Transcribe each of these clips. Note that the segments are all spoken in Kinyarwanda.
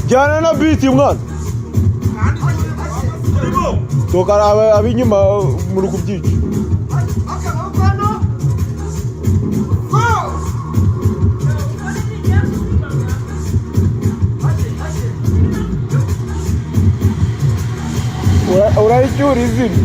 Jana na biti mwana. Tokara abinyuma muri kubyica. Urayicyura izina.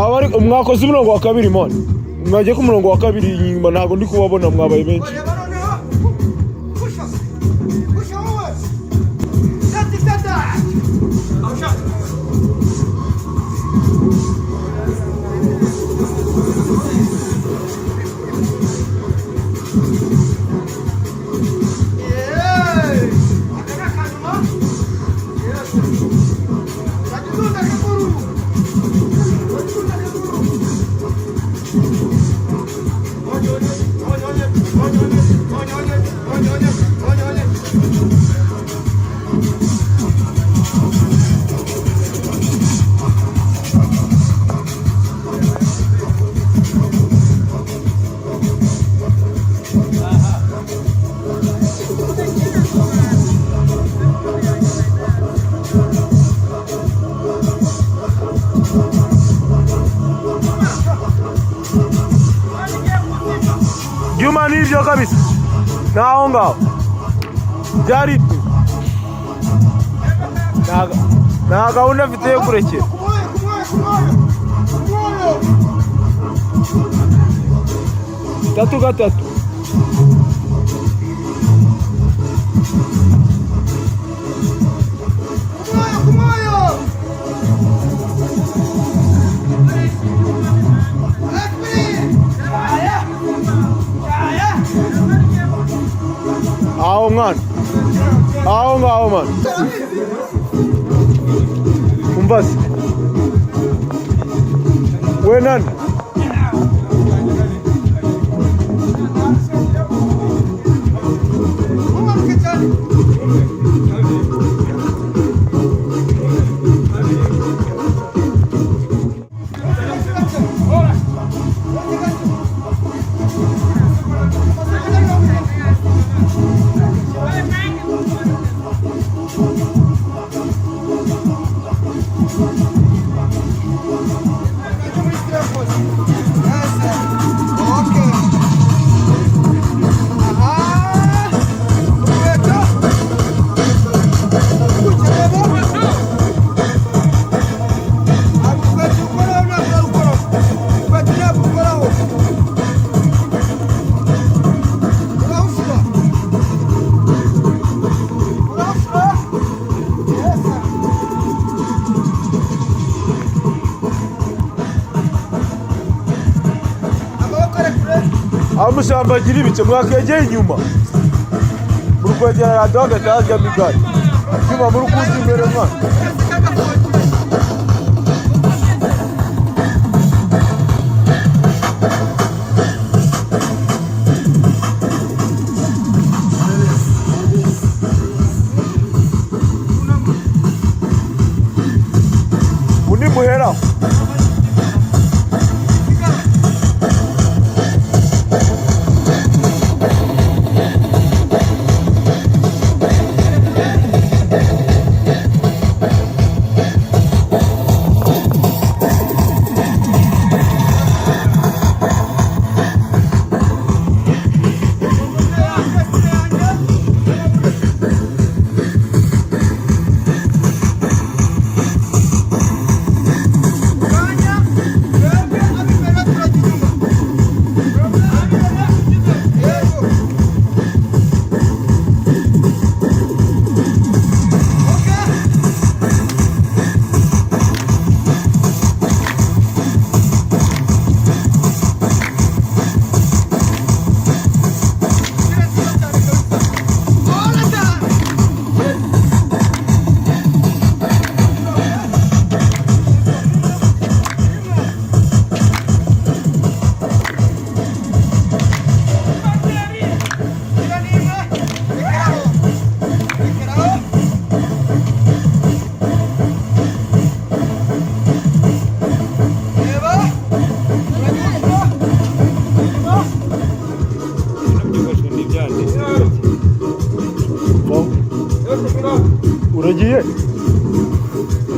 Abari mwakoze umurongo wa kabiri mone. Mwaje ku murongo wa kabiri inyuma ntago ndi kubabona mwabaye benshi. Juma nivyo kabisa. Naonga. Jari. Na gahunda mfite yo kurekera. Tatu gatatu. Aho mwana. Aho ngaho mwana. Umbasi. We nani? Amusamba agira ibice mwakegeye inyuma. Murukwegera radio agataza migari. Cyuma murukuzi imbere mwana. Uni muhera.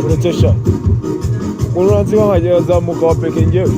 uretse sha umuntu uranzi nk'azamuka wa peke njyewe